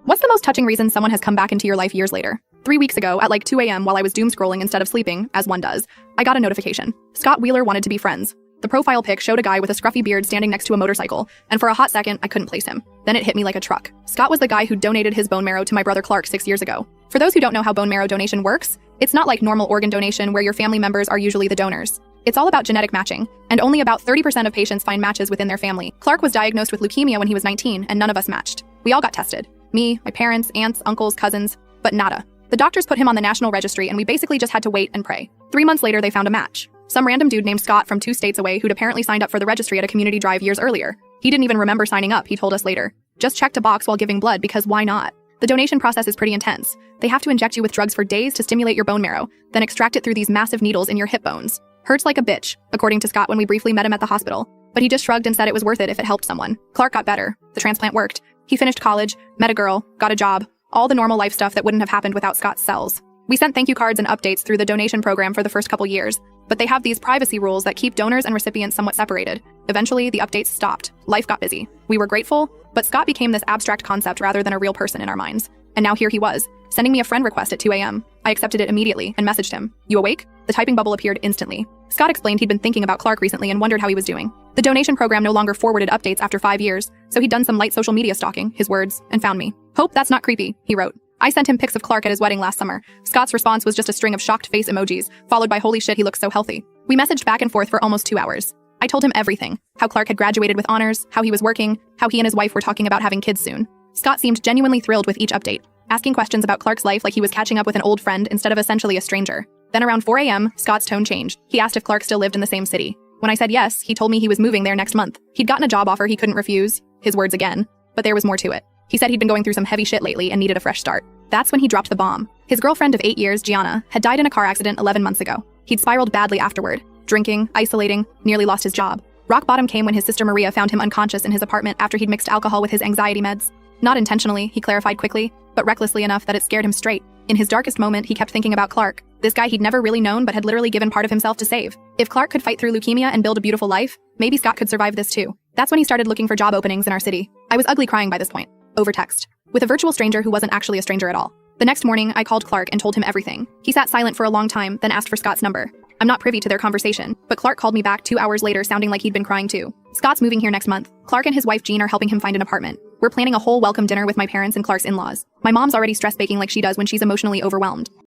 What's the most touching reason someone has come back into your life years later? 3 weeks ago, at like 2 a.m. while I was doom scrolling instead of sleeping, as one does, I got a notification. Scott Wheeler wanted to be friends. The profile pic showed a guy with a scruffy beard standing next to a motorcycle, and for a hot second, I couldn't place him. Then it hit me like a truck. Scott was the guy who donated his bone marrow to my brother Clark 6 years ago. For those who don't know how bone marrow donation works, it's not like normal organ donation where your family members are usually the donors. It's all about genetic matching, and only about 30% of patients find matches within their family. Clark was diagnosed with leukemia when he was 19, and none of us matched. We all got tested. Me, my parents, aunts, uncles, cousins, but nada. The doctors put him on the national registry, and we basically just had to wait and pray. 3 months later, they found a match. Some random dude named Scott from 2 states away who'd apparently signed up for the registry at a community drive years earlier. He didn't even remember signing up, he told us later. Just checked a box while giving blood because why not? The donation process is pretty intense. They have to inject you with drugs for days to stimulate your bone marrow, then extract it through these massive needles in your hip bones. Hurts like a bitch, according to Scott when we briefly met him at the hospital. But he just shrugged and said it was worth it if it helped someone. Clark got better. The transplant worked. He finished college, met a girl, got a job. All the normal life stuff that wouldn't have happened without Scott's cells. We sent thank you cards and updates through the donation program for the first couple years, but they have these privacy rules that keep donors and recipients somewhat separated. Eventually, the updates stopped. Life got busy. We were grateful, but Scott became this abstract concept rather than a real person in our minds. And now here he was, sending me a friend request at 2 a.m. I accepted it immediately and messaged him. "You awake?" The typing bubble appeared instantly. Scott explained he'd been thinking about Clark recently and wondered how he was doing. The donation program no longer forwarded updates after 5 years, so he'd done some light social media stalking, his words, and found me. "Hope that's not creepy," he wrote. I sent him pics of Clark at his wedding last summer. Scott's response was just a string of shocked face emojis, followed by "holy shit, he looks so healthy." We messaged back and forth for almost 2 hours. I told him everything, how Clark had graduated with honors, how he was working, how he and his wife were talking about having kids soon. Scott seemed genuinely thrilled with each update, asking questions about Clark's life like he was catching up with an old friend instead of essentially a stranger. Then around 4 a.m., Scott's tone changed. He asked if Clark still lived in the same city. When I said yes, he told me he was moving there next month. He'd gotten a job offer he couldn't refuse, his words again, but there was more to it. He said he'd been going through some heavy shit lately and needed a fresh start. That's when he dropped the bomb. His girlfriend of 8 years, Gianna, had died in a car accident 11 months ago. He'd spiraled badly afterward, drinking, isolating, nearly lost his job. Rock bottom came when his sister Maria found him unconscious in his apartment after he'd mixed alcohol with his anxiety meds. Not intentionally, he clarified quickly, but recklessly enough that it scared him straight. In his darkest moment, he kept thinking about Clark, this guy he'd never really known but had literally given part of himself to save. If Clark could fight through leukemia and build a beautiful life, maybe Scott could survive this too. That's when he started looking for job openings in our city. I was ugly crying by this point. Over text. With a virtual stranger who wasn't actually a stranger at all. The next morning, I called Clark and told him everything. He sat silent for a long time, then asked for Scott's number. I'm not privy to their conversation, but Clark called me back 2 hours later sounding like he'd been crying too. Scott's moving here next month. Clark and his wife Jean are helping him find an apartment. We're planning a whole welcome dinner with my parents and Clark's in-laws. My mom's already stress baking like she does when she's emotionally overwhelmed.